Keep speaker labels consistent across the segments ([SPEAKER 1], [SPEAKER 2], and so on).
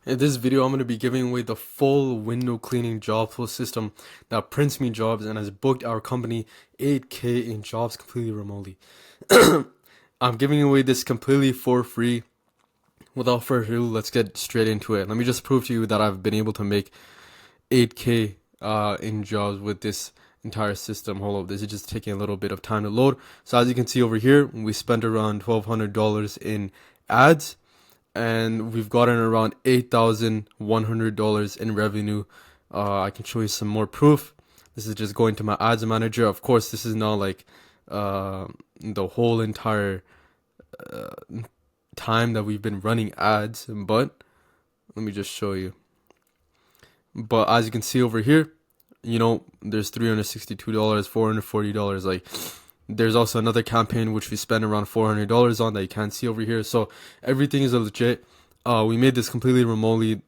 [SPEAKER 1] In this video, I'm going to be giving away the full window cleaning job flow system that prints me jobs and has booked our company 8K in jobs completely remotely. I'm giving away this completely for free. Without further ado, let's get straight into it. Let me just prove to you that I've been able to make 8K in jobs with this entire system. Hold up, this is just taking a little bit of time to load. So as you can see over here, we spent around $1,200 in ads, and we've gotten around $8,100 in revenue. I can show you some more proof. This is just going to my ads manager. Of course, this is not like the whole entire time that we've been running ads, but let me just show you. But as you can see over here, there's $362, $440. Like, there's also another campaign which we spent around $400 on that you can't see over here. So everything is legit. We made this completely remotely,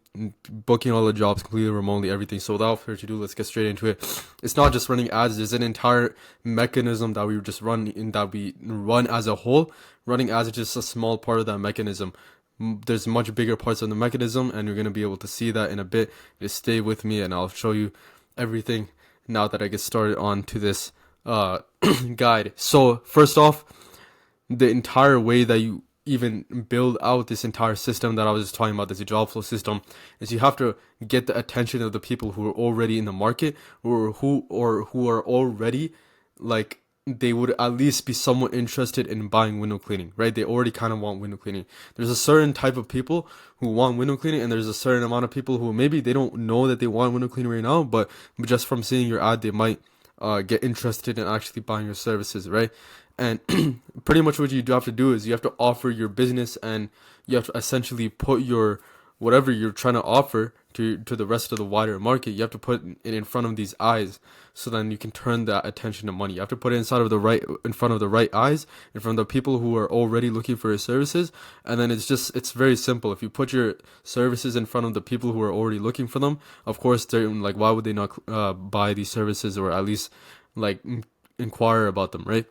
[SPEAKER 1] booking all the jobs completely remotely, everything. So without further ado, let's get straight into it. It's not just running ads. There's an entire mechanism that we just run in, that we run as a whole. Running ads is just a small part of that mechanism. There's much bigger parts of the mechanism, and you're going to be able to see that in a bit. Just stay with me and I'll show you everything now that I get started on to this guide. So first off, the entire way that you even build out this entire system that I was just talking about, this job flow system, is you have to get the attention of the people who are already in the market, or who are already, like, they would at least be somewhat interested in buying window cleaning, right? They already kind of want window cleaning. There's a certain type of people who want window cleaning, and there's a certain amount of people who maybe they don't know that they want window cleaning right now, but just from seeing your ad, they might get interested in actually buying your services, right? And pretty much what you do have to do is you have to offer your business, and you have to essentially put your whatever you're trying to offer to the rest of the wider market. You have to put it in front of these eyes, so then you can turn that attention to money. You have to put it in front of the right eyes, in front of the people who are already looking for your services. And then it's very simple. If you put your services in front of the people who are already looking for them, of course they're like, why would they not buy these services, or at least like inquire about them, right?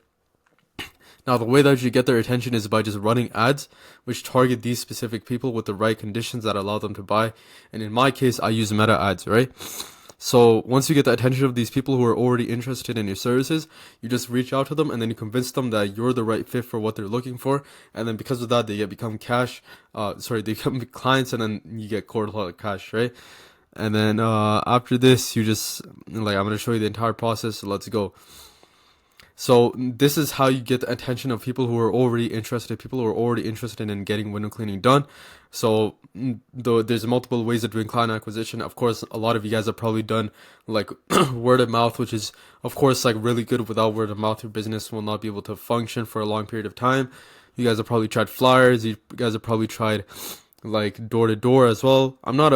[SPEAKER 1] Now, the way that you get their attention is by just running ads which target these specific people with the right conditions that allow them to buy. And in my case, I use meta ads, right? So once you get the attention of these people who are already interested in your services, you just reach out to them, and then you convince them that you're the right fit for what they're looking for. And then because of that, they become they become clients, and then you get quarter cash, right? And then after this, you just, I'm going to show you the entire process. So let's go. So this is how you get the attention of people who are already interested, in getting window cleaning done. So there's multiple ways of doing client acquisition. Of course, a lot of you guys have probably done like word of mouth, which is of course like really good. Without word of mouth, your business will not be able to function for a long period of time. You guys have probably tried flyers. You guys have probably tried like door to door as well. I'm not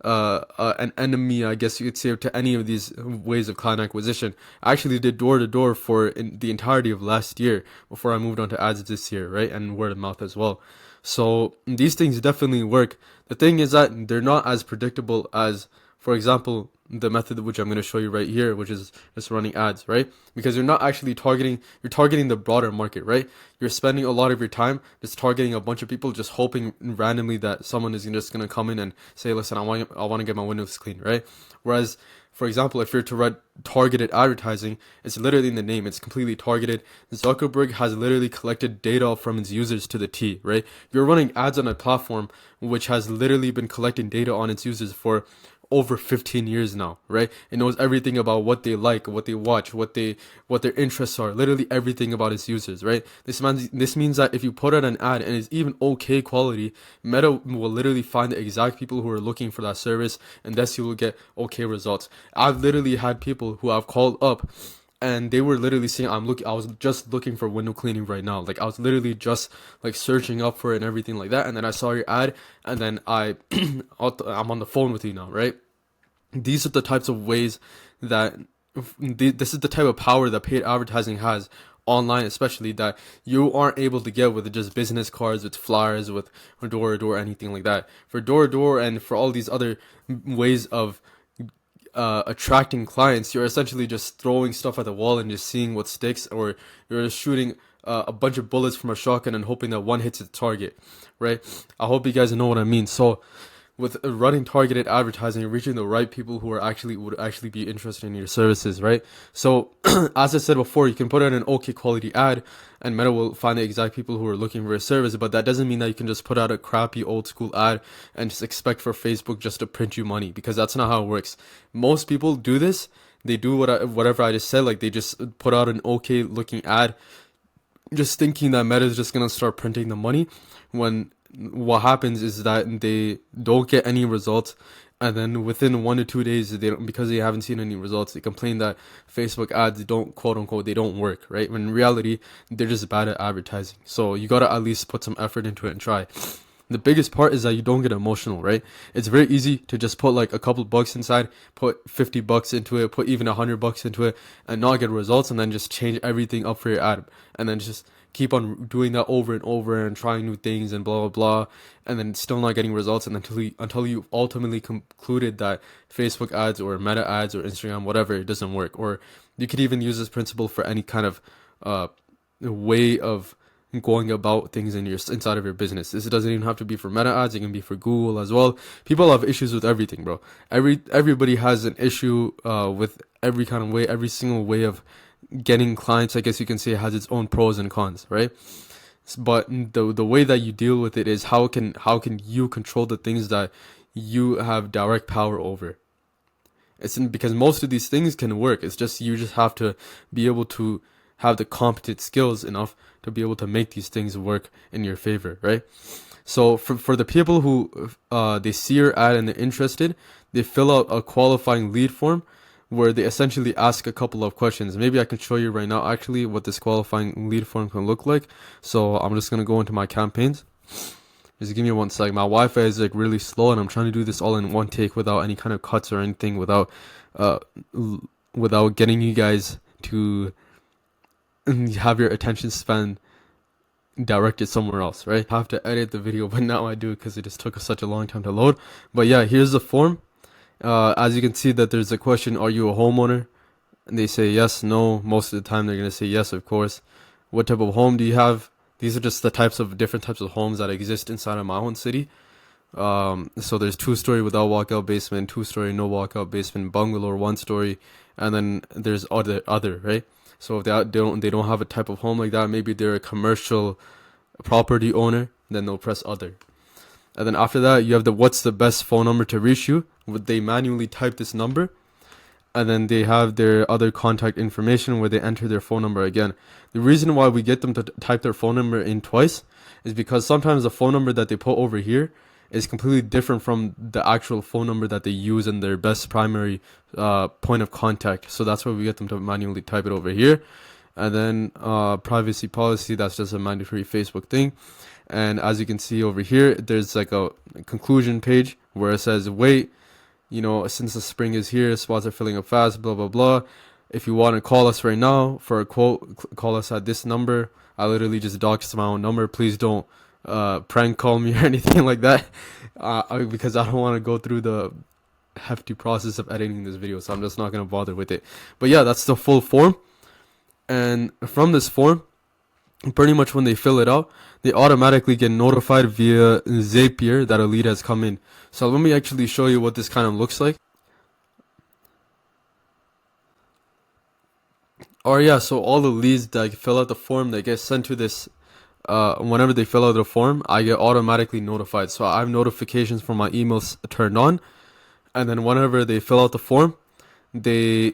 [SPEAKER 1] an enemy, I guess you could say, to any of these ways of client acquisition. I actually did door to door for the entirety of last year before I moved on to ads this year, right? And word of mouth as well. So these things definitely work. The thing is that they're not as predictable as, for example, the method which I'm going to show you right here, which is just running ads, right? Because you're not actually you're targeting the broader market, right? You're spending a lot of your time just targeting a bunch of people, just hoping randomly that someone is just going to come in and say, listen, I want to get my windows clean, right? Whereas, for example, if you're to run targeted advertising, it's literally in the name. It's completely targeted. Zuckerberg has literally collected data from its users to the T, right? You're running ads on a platform which has literally been collecting data on its users for over 15 years now, right? It knows everything about what they like, what they watch, what their interests are, literally everything about its users, right? This means that if you put out an ad and it's even okay quality, Meta will literally find the exact people who are looking for that service, and thus you will get okay results. I've literally had people who I've called up, and they were literally saying, I was just looking for window cleaning right now. Like, I was literally just like searching up for it and everything like that. And then I saw your ad, and then I'm on the phone with you now, right? These are the types of ways that this is the type of power that paid advertising has online, especially, that you aren't able to get with just business cards, with flyers, with door to door, anything like that. For door to door and for all these other ways of attracting clients, you're essentially just throwing stuff at the wall and just seeing what sticks, or you're just shooting a bunch of bullets from a shotgun and hoping that one hits its target, right? I hope you guys know what I mean. So with running targeted advertising, you're reaching the right people who would actually be interested in your services, right? So as I said before, you can put out an okay quality ad and Meta will find the exact people who are looking for a service, but that doesn't mean that you can just put out a crappy old school ad and just expect for Facebook just to print you money, because that's not how it works. Most people do this. They do whatever I just said, like they just put out an okay looking ad just thinking that Meta is just gonna start printing the money, when what happens is that they don't get any results, and then within 1 to 2 days, they don't, because they haven't seen any results, they complain that Facebook ads don't, quote unquote, they don't work, right? When in reality, they're just bad at advertising. So you gotta at least put some effort into it and try. The biggest part is that you don't get emotional, right? It's very easy to just put like a couple bucks inside, put 50 bucks into it, put even 100 bucks into it, and not get results, and then just change everything up for your ad, and then just keep on doing that over and over and trying new things and blah blah blah, and then still not getting results, and until you ultimately concluded that Facebook ads or Meta ads or Instagram, whatever, it doesn't work. Or you could even use this principle for any kind of way of going about things in your inside of your business. This doesn't even have to be for Meta ads, it can be for Google as well. People have issues with everything, bro. Everybody has an issue with every kind of way. Every single way of getting clients, I guess you can say, has its own pros and cons, right? But the way that you deal with it is how can you control the things that you have direct power over. Because most of these things can work. It's just you just have to be able to have the competent skills enough to be able to make these things work in your favor, right? So for the people who they see your ad and they're interested, they fill out a qualifying lead form where they essentially ask a couple of questions. Maybe I can show you right now actually what this qualifying lead form can look like. So I'm just gonna go into my campaigns. Just give me 1 sec. My Wi-Fi is like really slow, and I'm trying to do this all in one take without any kind of cuts or anything, without getting you guys to have your attention span directed somewhere else, right? I have to edit the video, but now I do because it just took such a long time to load. But yeah, here's the form. As you can see that there's a question, are you a homeowner? And they say yes, no. Most of the time they're going to say yes, of course. What type of home do you have? These are just the different types of homes that exist inside of my own city. So there's 2-story without walkout basement, 2-story no walkout basement, bungalow 1-story, and then there's other, right? So if they don't have a type of home like that, maybe they're a commercial property owner, then they'll press other. And then after that, you have what's the best phone number to reach you. They manually type this number, and then they have their other contact information where they enter their phone number again. The reason why we get them to type their phone number in twice is because sometimes the phone number that they put over here is completely different from the actual phone number that they use in their best primary point of contact. So that's why we get them to manually type it over here. And then privacy policy, that's just a mandatory Facebook thing. And as you can see over here, there's like a conclusion page where it says, wait, since the spring is here, spots are filling up fast, blah, blah, blah. If you want to call us right now for a quote, call us at this number. I literally just doxed my own number. Please don't prank call me or anything like that, because I don't want to go through the hefty process of editing this video, so I'm just not going to bother with it. But yeah, that's the full form. And from this form, pretty much when they fill it out, they automatically get notified via Zapier that a lead has come in. So let me actually show you what this kind of looks like. Or yeah, so all the leads that fill out the form, they get sent to this. Whenever they fill out the form, I get automatically notified. So I have notifications from my emails turned on, and then whenever they fill out the form, they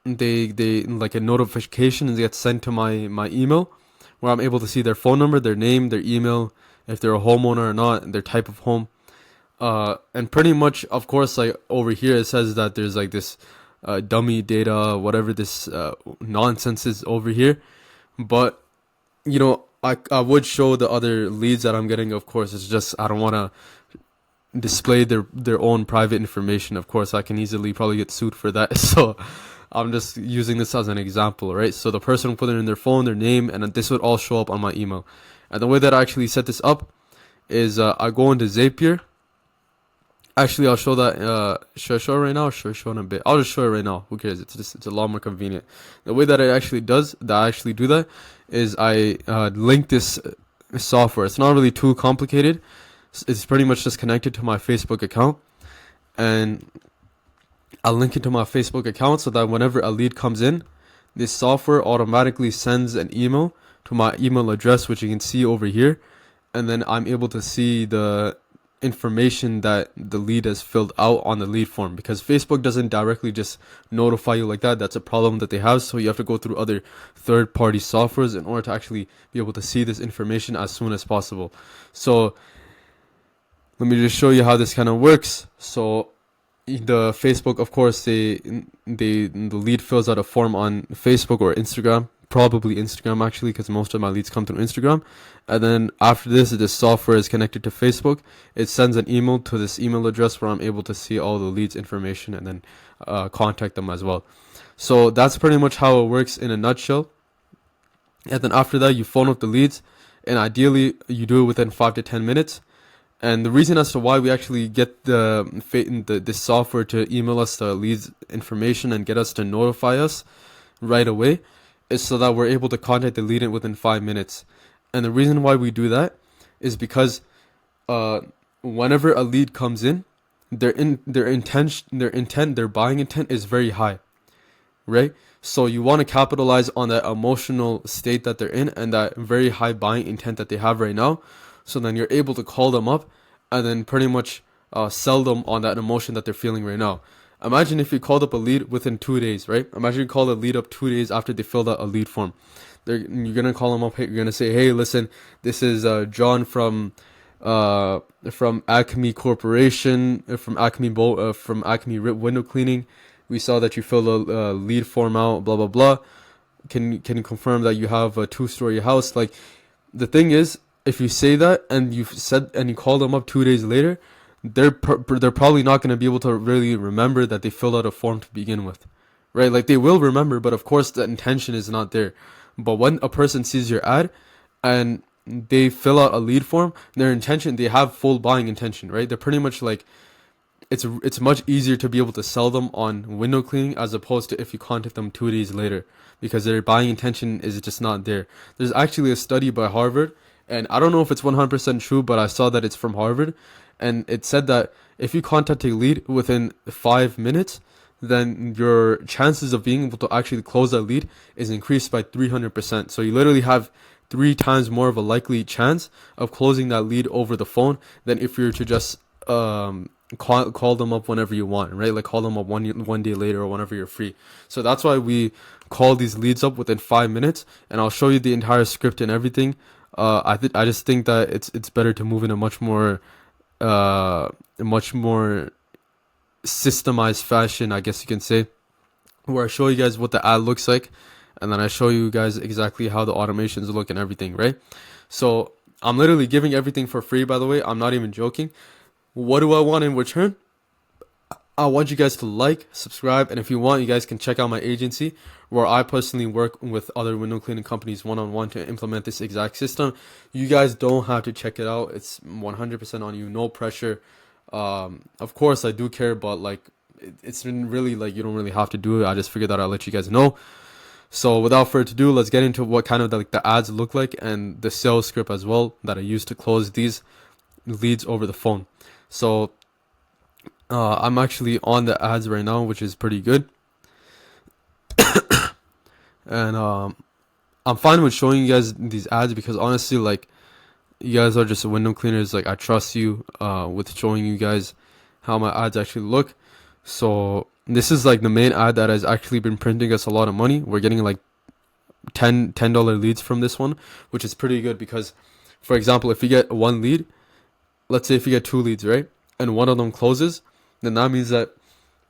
[SPEAKER 1] like a notification gets sent to my email, where I'm able to see their phone number, their name, their email, if they're a homeowner or not, and their type of home. And pretty much, of course, like over here, it says that there's like this dummy data, whatever this nonsense is over here. But, I would show the other leads that I'm getting, of course. It's just I don't want to display their own private information. Of course, I can easily probably get sued for that. So I'm just using this as an example, right? So the person will put it in their phone, their name, and this would all show up on my email. And the way that I actually set this up is I go into Zapier, Actually, I'll show that. Should I show it right now, or should I show it in a bit? I'll just show it right now. Who cares? It's a lot more convenient. The way that it actually does that, I actually do that, is I link this software. It's not really too complicated. It's pretty much just connected to my Facebook account, and I'll link it to my Facebook account so that whenever a lead comes in, this software automatically sends an email to my email address, which you can see over here, and then I'm able to see the information that the lead has filled out on the lead form, because Facebook doesn't directly just notify you like that. That's a problem that they have, so you have to go through other third-party softwares in order to actually be able to see this information as soon as possible. So let me just show you how this kind of works. So the Facebook, of course, the lead fills out a form on Facebook or Instagram, probably Instagram actually, because most of my leads come through Instagram. And then after this software is connected to Facebook. It sends an email to this email address where I'm able to see all the leads information and then contact them as well. So that's pretty much how it works in a nutshell. And then after that, you phone up the leads, and ideally you do it within 5 to 10 minutes. And the reason as to why we actually get this software to email us the leads information and get us to notify us right away is so that we're able to contact the lead within 5 minutes. And the reason why we do that is because whenever a lead comes in, their buying intent is very high, right? So you want to capitalize on that emotional state that they're in and that very high buying intent that they have right now. So then you're able to call them up and then pretty much sell them on that emotion that they're feeling right now. Imagine if you called up a lead within 2 days, right? Imagine you called a lead up 2 days after they filled out a lead form. You're gonna call them up. You're gonna say, "Hey, listen, this is John from Acme Corporation, from Acme Window Cleaning. We saw that you filled a lead form out. Blah blah blah. Can you confirm that you have a 2-story house?" Like, the thing is, if you say that and you call them up 2 days later, they're probably not going to be able to really remember that they filled out a form to begin with, right? Like, they will remember, but of course the intention is not there. But when a person sees your ad and they fill out a lead form, their intention, they have full buying intention, right? They're pretty much like, it's much easier to be able to sell them on window cleaning as opposed to if you contact them 2 days later, because their buying intention is just not there. There's actually a study by Harvard, and I don't know if it's 100% true, but I saw that it's from Harvard, and it said that if you contact a lead within 5 minutes, then your chances of being able to actually close that lead is increased by 300%. So you literally have 3 times more of a likely chance of closing that lead over the phone than if you were to just call them up whenever you want, right? Like, call them up one day later or whenever you're free. So that's why we call these leads up within 5 minutes, and I'll show you the entire script and everything. I just think that it's better to move in a much more systemized fashion, I guess you can say, where I show you guys what the ad looks like, and then I show you guys exactly how the automations look and everything, right? So I'm literally giving everything for free, by the way. I'm not even joking. What do I want in return? I want you guys to like, subscribe, and if you want, you guys can check out my agency, where I personally work with other window cleaning companies one-on-one to implement this exact system. You guys don't have to check it out. It's 100% on you, no pressure. Of course, I do care, but like, it's been really like, you don't really have to do it. I just figured that I'll let you guys know. So without further ado, let's get into what kind of the ads look like and the sales script as well that I use to close these leads over the phone. So I'm actually on the ads right now, which is pretty good. And I'm fine with showing you guys these ads because honestly, like, you guys are just window cleaners. Like, I trust you with showing you guys how my ads actually look. So this is like the main ad that has actually been printing us a lot of money. We're getting like $10 leads from this one, which is pretty good because, for example, if you get one lead, let's say if you get 2 leads, right, and one of them closes, then that means that,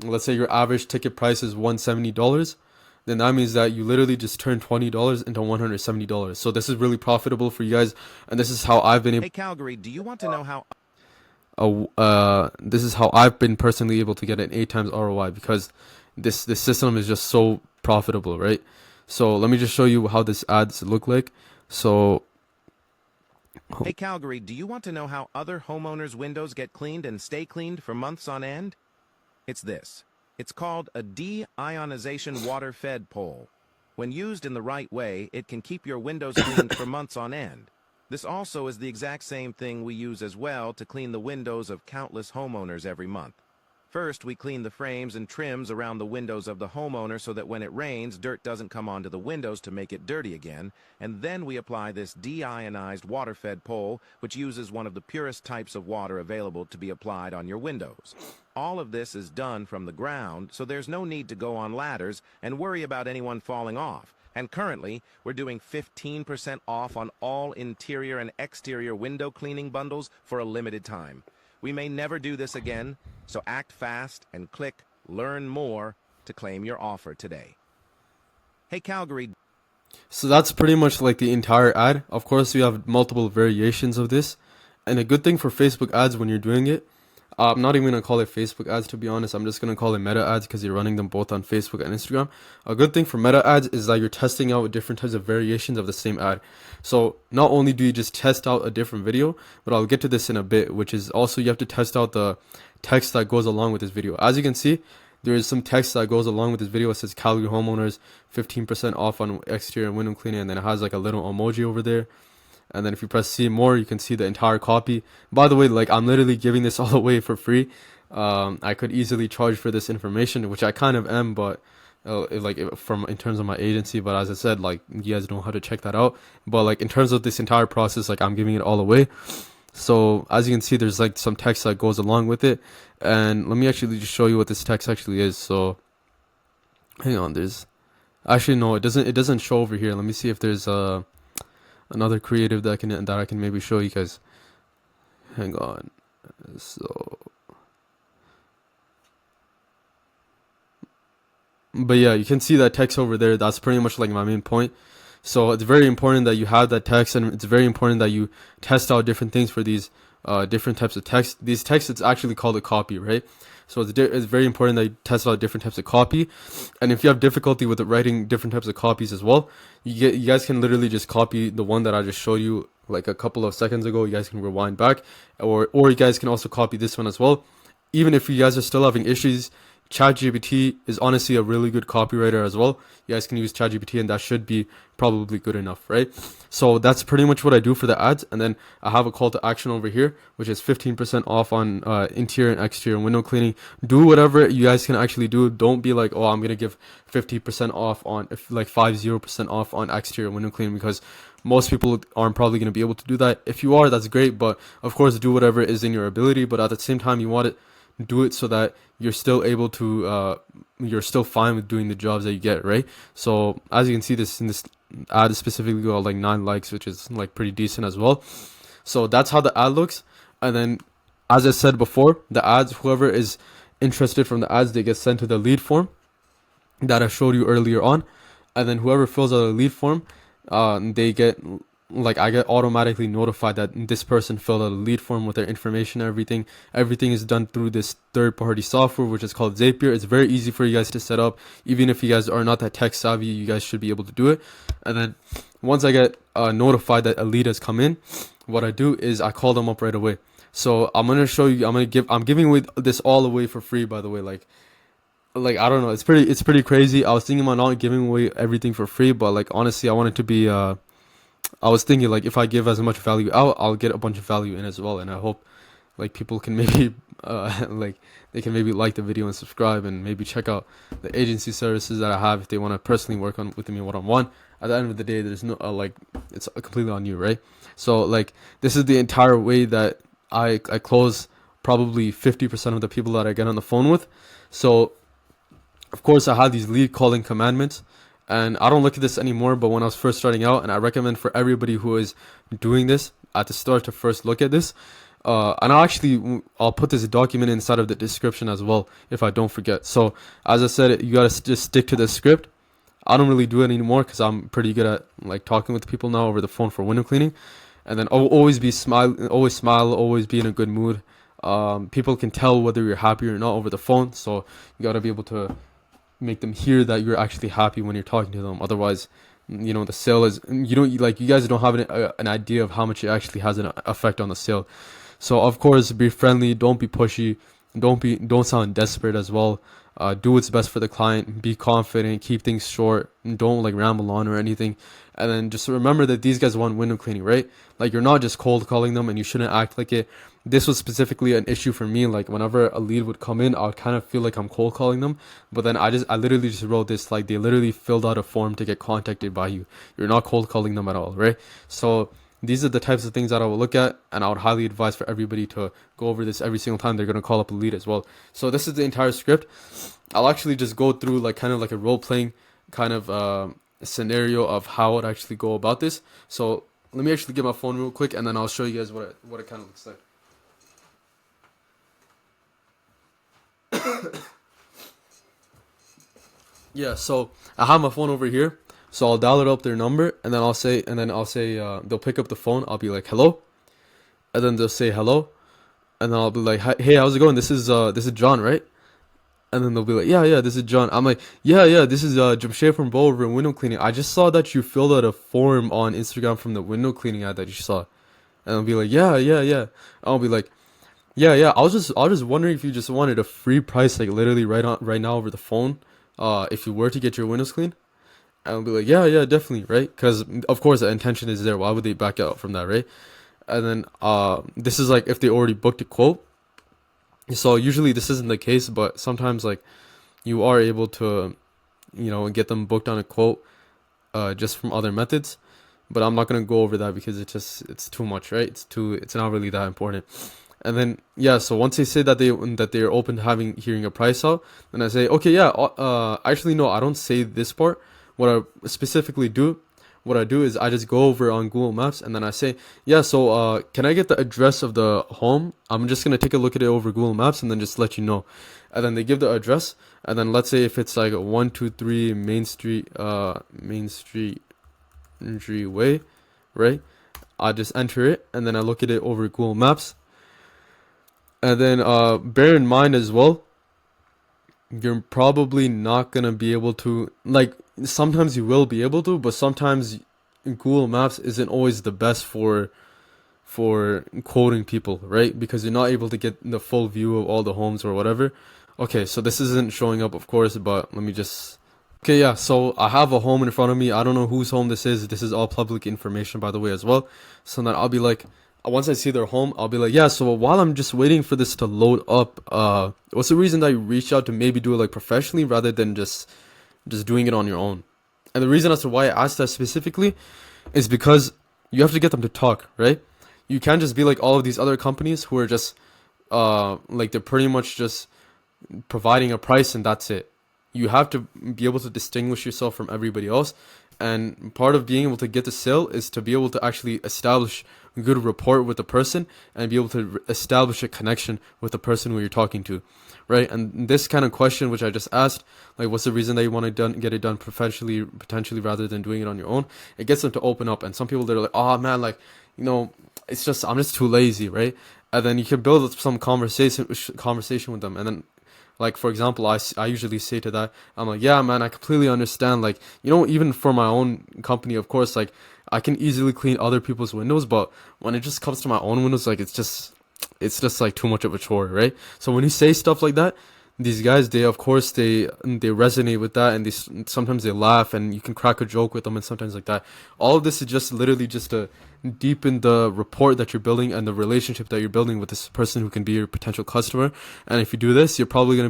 [SPEAKER 1] let's say your average ticket price is $170, then that means that you literally just turn $20 into $170. So this is really profitable for you guys, and this is how I've been able.
[SPEAKER 2] Hey Calgary, do you want to know how?
[SPEAKER 1] This is how I've been personally able to get an 8 times ROI because this system is just so profitable, right? So let me just show you how this ads look like. So
[SPEAKER 2] Hey Calgary, do you want to know how other homeowners' windows get cleaned and stay cleaned for months on end? It's this. It's called a deionization water-fed pole. When used in the right way, it can keep your windows cleaned for months on end. This also is the exact same thing we use as well to clean the windows of countless homeowners every month. First, we clean the frames and trims around the windows of the homeowner so that when it rains, dirt doesn't come onto the windows to make it dirty again, and then we apply this deionized water-fed pole, which uses one of the purest types of water available to be applied on your windows. All of this is done from the ground, so there's no need to go on ladders and worry about anyone falling off. And currently, we're doing 15% off on all interior and exterior window cleaning bundles for a limited time. We may never do this again, so act fast and click Learn More to claim your offer today. Hey Calgary.
[SPEAKER 1] So that's pretty much like the entire ad. Of course, we have multiple variations of this. And a good thing for Facebook ads when you're doing it, I'm not even going to call it Facebook ads, to be honest. I'm just going to call it meta ads because you're running them both on Facebook and Instagram. A good thing for meta ads is that you're testing out different types of variations of the same ad. So not only do you just test out a different video, but I'll get to this in a bit, which is also you have to test out the text that goes along with this video. As you can see, there is some text that goes along with this video. It says Calgary homeowners 15% off on exterior window cleaning, and then it has like a little emoji over there. And then if you press see more, you can see the entire copy. By the way, like I'm literally giving this all away for free. I could easily charge for this information, which I kind of am, but from in terms of my agency. But as I said, like you guys know how to check that out. But like in terms of this entire process, like I'm giving it all away. So as you can see, there's like some text that goes along with it. And let me actually just show you what this text actually is. So hang on, there's actually no, it doesn't show over here. Let me see if there's another creative that I can maybe show you guys. Hang on. So but yeah, you can see that text over there. That's pretty much like my main point. So it's very important that you have that text, and it's very important that you test out different things for these different types of text. These texts, it's actually called a copy, right? So it's very important that you test out different types of copy. And if you have difficulty with writing different types of copies as well, you guys can literally just copy the one that I just showed you like a couple of seconds ago. You guys can rewind back, or you guys can also copy this one as well. Even if you guys are still having issues, ChatGPT is honestly a really good copywriter as well. You guys can use ChatGPT, and that should be probably good enough, right? So that's pretty much what I do for the ads. And then I have a call to action over here, which is 15% off on interior and exterior window cleaning. Do whatever you guys can actually do. Don't be like, oh, I'm gonna give 50% off on, like 50% off on exterior window cleaning, because most people aren't probably going to be able to do that. If you are, that's great, but of course do whatever is in your ability. But at the same time, you want it do it so that you're still able to you're still fine with doing the jobs that you get, right? So as you can see, this in this ad specifically got like 9 likes, which is like pretty decent as well. So that's how the ad looks. And then as I said before, the ads, whoever is interested from the ads, they get sent to the lead form that I showed you earlier on. And then whoever fills out a lead form, they get, like, I get automatically notified that this person filled out a lead form with their information and everything. Everything is done through this third-party software, which is called Zapier. It's very easy for you guys to set up. Even if you guys are not that tech savvy, you guys should be able to do it. And then once I get notified that a lead has come in, what I do is I call them up right away. So I'm gonna show you. I'm giving away this all away for free, by the way. Like I don't know. It's pretty crazy. I was thinking about not giving away everything for free, but like honestly, I want it to be I was thinking like if I give as much value out, I'll get a bunch of value in as well. And I hope like people can maybe like they can maybe like the video and subscribe, and maybe check out the agency services that I have if they want to personally work on with me one-on-one. At the end of the day, there's no like it's completely on you, right? So like this is the entire way that I close probably 50% of the people that I get on the phone with. So of course I have these lead calling commandments. And I don't look at this anymore, but when I was first starting out, and I recommend for everybody who is doing this at the start to first look at this. And I'll put this document inside of the description as well if I don't forget. So as I said, you gotta just stick to the script. I don't really do it anymore because I'm pretty good at like talking with people now over the phone for window cleaning. And then always smile, always be in a good mood. People can tell whether you're happy or not over the phone, so you gotta be able to make them hear that you're actually happy when you're talking to them. Otherwise, the sale is, you guys don't have an idea of how much it actually has an effect on the sale. So of course, be friendly, don't be pushy, don't sound desperate as well. Do what's best for the client, be confident, keep things short, and don't like ramble on or anything. And then just remember that these guys want window cleaning, right? Like, you're not just cold calling them, and you shouldn't act like it. This was specifically an issue for me. Like, whenever a lead would come in, I would kind of feel like I'm cold calling them. But then I literally just wrote this, like, they literally filled out a form to get contacted by you. You're not cold calling them at all, right? So these are the types of things that I would look at, and I would highly advise for everybody to go over this every single time they're going to call up a lead as well. So this is the entire script. I'll actually just go through like kind of like a role playing kind of scenario of how I'd actually go about this. So let me actually get my phone real quick, and then I'll show you guys what it kind of looks like. Yeah, so I have my phone over here. So I'll dial it up their number, and then I'll say they'll pick up the phone. I'll be like, hello, and then they'll say hello, and then I'll be like, hey, how's it going? This is John, right? And then they'll be like, yeah, this is John. I'm like, yeah, this is Jamshay from Bo over in window cleaning. I just saw that you filled out a form on Instagram from the window cleaning ad that you saw. And I'll be like, yeah. I'll be like, yeah. I was just wondering if you just wanted a free price, like literally right now over the phone, if you were to get your windows cleaned. And I'll be like, yeah, definitely, right? Because of course the intention is there. Why would they back out from that, right? And then this is like if they already booked a quote. So usually this isn't the case, but sometimes like you are able to, get them booked on a quote, just from other methods. But I'm not gonna go over that because it's too much, right? It's not really that important. And then yeah, so once they say that they're open to hearing a price out, then I say, okay, yeah. Actually, no, I don't say this part. What I specifically do, what I do is I just go over on Google Maps, and then I say, yeah, so can I get the address of the home? I'm just gonna take a look at it over Google Maps and then just let you know. And then they give the address, and then let's say if it's like 123 Main Street Way, right? I just enter it, and then I look at it over Google Maps. And then bear in mind as well, you're probably not gonna be able to, like, sometimes you will be able to, but sometimes Google Maps isn't always the best for quoting people, right? Because you're not able to get the full view of all the homes or whatever. Okay, so this isn't showing up, of course, but let me just. Okay, yeah, so I have a home in front of me. I don't know whose home this is. This is all public information, by the way, as well. So then I'll be like, once I see their home, I'll be like, yeah, so while I'm just waiting for this to load up, what's the reason that you reached out to maybe do it like professionally rather than just doing it on your own? And the reason as to why I asked that specifically is because you have to get them to talk, right? You can't just be like all of these other companies who are just like they're pretty much just providing a price and that's it. You have to be able to distinguish yourself from everybody else. And part of being able to get the sale is to be able to actually establish a good rapport with the person and be able to establish a connection with the person who you're talking to, right? And this kind of question, which I just asked, like, what's the reason that you want to get it done professionally, potentially, rather than doing it on your own? It gets them to open up. And some people, they're like, oh man, like, it's just, I'm just too lazy, right? And then you can build some conversation with them. And then, like, for example, I usually say to that, I'm like, yeah, man, I completely understand. Like, even for my own company, of course, like, I can easily clean other people's windows, but when it just comes to my own windows, like, it's just like too much of a chore, right? So when you say stuff like that, these guys, they, of course, they resonate with that, and sometimes they laugh, and you can crack a joke with them, and sometimes like that. All of this is just literally just to deepen the rapport that you're building and the relationship that you're building with this person who can be your potential customer. And if you do this, they're probably gonna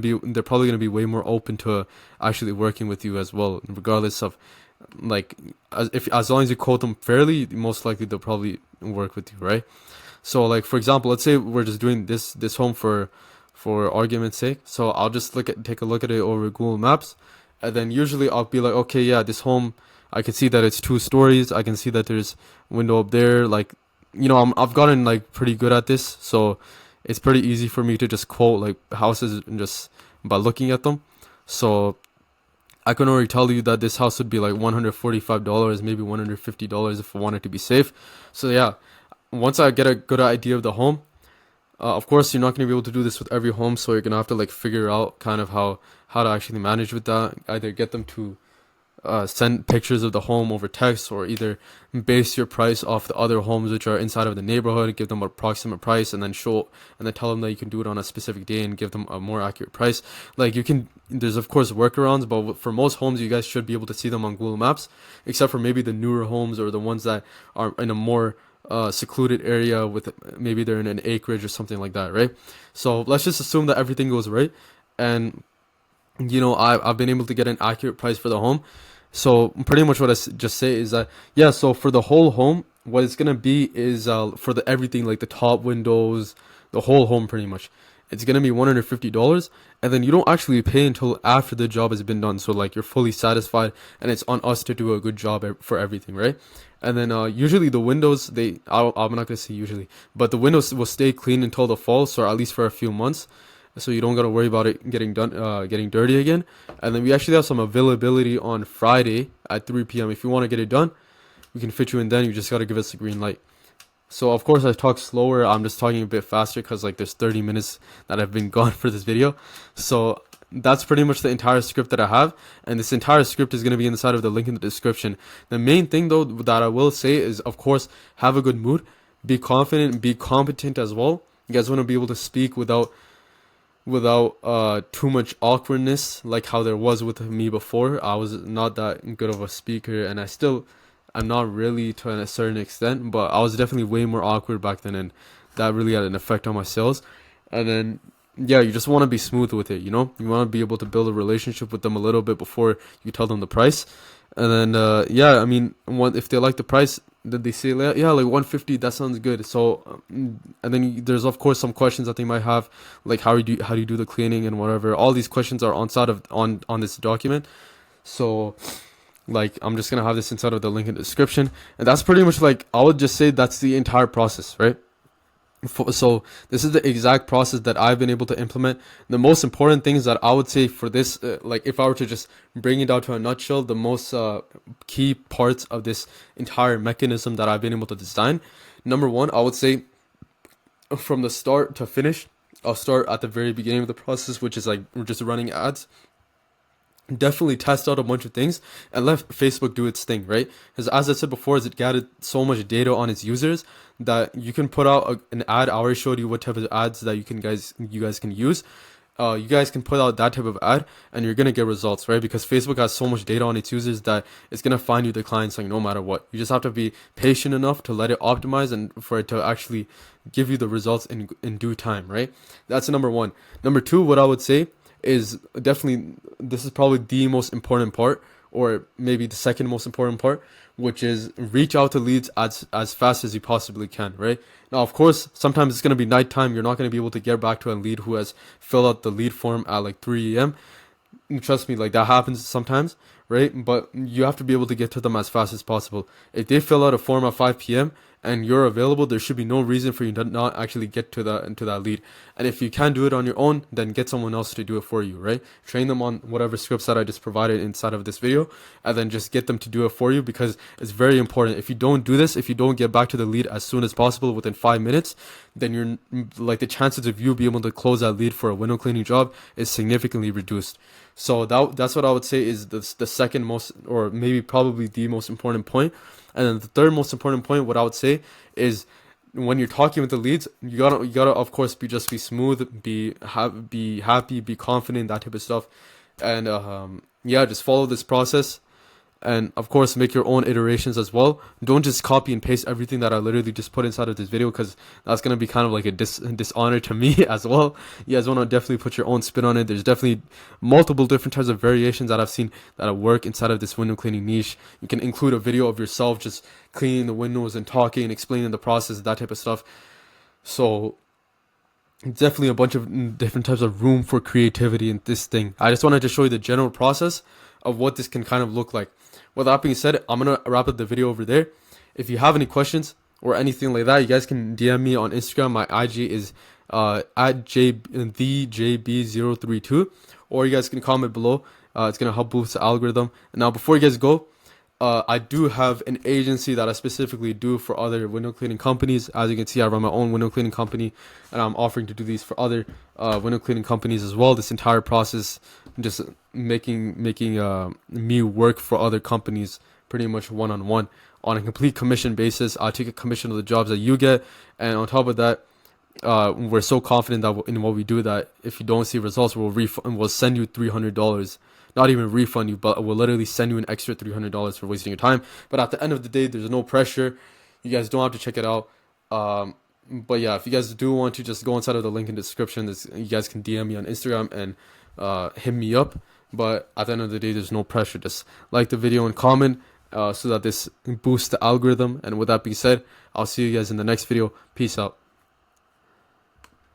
[SPEAKER 1] be way more open to actually working with you as well, regardless of, like, as long as you quote them fairly, most likely they'll probably work with you, right? So, like, for example, let's say we're just doing this home for argument's sake. So I'll just take a look at it over Google Maps, and then usually I'll be like, okay, yeah, this home, I can see that it's 2 stories. I can see that there's a window up there. Like, I've gotten like pretty good at this, so it's pretty easy for me to just quote like houses and just by looking at them. So I can already tell you that this house would be like $145, maybe $150 if I wanted to be safe. So yeah, once I get a good idea of the home, of course, you're not going to be able to do this with every home, so you're going to have to like figure out kind of how to actually manage with that. Either get them to send pictures of the home over text, or either base your price off the other homes which are inside of the neighborhood, give them an approximate price, and then tell them that you can do it on a specific day and give them a more accurate price. Like, you can, there's of course workarounds, but for most homes you guys should be able to see them on Google Maps, except for maybe the newer homes or the ones that are in a more secluded area, with maybe they're in an acreage or something like that, right? So let's just assume that everything goes right, and I've been able to get an accurate price for the home. So pretty much what just say is that, yeah, so for the whole home, what it's gonna be is for the everything, like the top windows, the whole home pretty much, it's gonna be $150, and then you don't actually pay until after the job has been done. So like, you're fully satisfied, and it's on us to do a good job for everything, right? And then usually the windows, I'm not gonna say usually, but the windows will stay clean until the fall, so at least for a few months, so you don't gotta worry about it getting getting dirty again. And then we actually have some availability on Friday at 3 p.m. If you want to get it done, we can fit you in then. You just gotta give us a green light. So of course I talk slower. I'm just talking a bit faster because like there's 30 minutes that have been gone for this video. So that's pretty much the entire script that I have, and this entire script is going to be inside of the link in the description. The main thing though that I will say is, of course, have a good mood, be confident, be competent as well. You guys want to be able to speak without too much awkwardness, like how there was with me before. I was not that good of a speaker, and I'm not really, to a certain extent, but I was definitely way more awkward back then, and that really had an effect on my sales. And then, yeah, you just want to be smooth with it, you want to be able to build a relationship with them a little bit before you tell them the price. And then yeah, I mean, if they like the price, then they say, yeah, like 150, that sounds good. So and then there's of course some questions that they might have, like how do you do the cleaning and whatever. All these questions are on this document. So like, I'm just gonna have this inside of the link in the description, and that's pretty much, like, I would just say that's the entire process, right? So this is the exact process that I've been able to implement. The most important things that I would say for this, like if I were to just bring it down to a nutshell, the most key parts of this entire mechanism that I've been able to design. Number one, I would say from the start to finish, I'll start at the very beginning of the process, which is like we're just running ads. Definitely test out a bunch of things and let Facebook do its thing, right? Because as I said before, it gathered so much data on its users that you can put out an ad. I already showed you what type of ads that you guys can use. You guys can put out that type of ad, and you're gonna get results, right? Because Facebook has so much data on its users that it's gonna find you the clients, like, no matter what. You just have to be patient enough to let it optimize and for it to actually give you the results in due time, right? That's number one. Number two, what I would say is definitely, this is probably the most important part, or maybe the second most important part, which is reach out to leads as fast as you possibly can, right? Now, of course, sometimes it's going to be nighttime. You're not going to be able to get back to a lead who has filled out the lead form at like 3 a.m. Trust me, like, that happens sometimes, right? But you have to be able to get to them as fast as possible. If they fill out a form at 5 p.m. and you're available, there should be no reason for you to not actually get to that lead. And if you can't do it on your own, then get someone else to do it for you, right? Train them on whatever scripts that I just provided inside of this video, and then just get them to do it for you, because it's very important. If you don't do this, if you don't get back to the lead as soon as possible within 5 minutes, then you're like, the chances of you being able to close that lead for a window cleaning job is significantly reduced. So that's what I would say is the second most, or maybe probably the most important point. And then the third most important point, what I would say is, when you're talking with the leads, you gotta of course be smooth, be happy, be confident, that type of stuff. And yeah, just follow this process. And of course, make your own iterations as well. Don't just copy and paste everything that I literally just put inside of this video, because that's going to be kind of like a dishonor to me as well. You guys want to definitely put your own spin on it. There's definitely multiple different types of variations that I've seen that work inside of this window cleaning niche. You can include a video of yourself just cleaning the windows and talking and explaining the process, that type of stuff. So definitely a bunch of different types of room for creativity in this thing. I just wanted to show you the general process of what this can kind of look like. With that being said, I'm going to wrap up the video over there. If you have any questions or anything like that, you guys can DM me on Instagram. My IG is at thejb032, or you guys can comment below. It's going to help boost the algorithm. And now, before you guys go, I do have an agency that I specifically do for other window cleaning companies. As you can see, I run my own window cleaning company, and I'm offering to do these for other window cleaning companies as well. This entire process just making me work for other companies pretty much on a complete commission basis. I take a commission of the jobs that you get, and on top of that, we're so confident that in what we do that if you don't see results, we'll send you $300. Not even refund you, but we'll literally send you an extra $300 for wasting your time. But at the end of the day, there's no pressure. You guys don't have to check it out. But yeah, if you guys do want to, just go inside of the link in the description. You guys can DM me on Instagram and hit me up. But at the end of the day, there's no pressure. Just like the video and comment so that this boosts the algorithm. And with that being said, I'll see you guys in the next video. Peace out.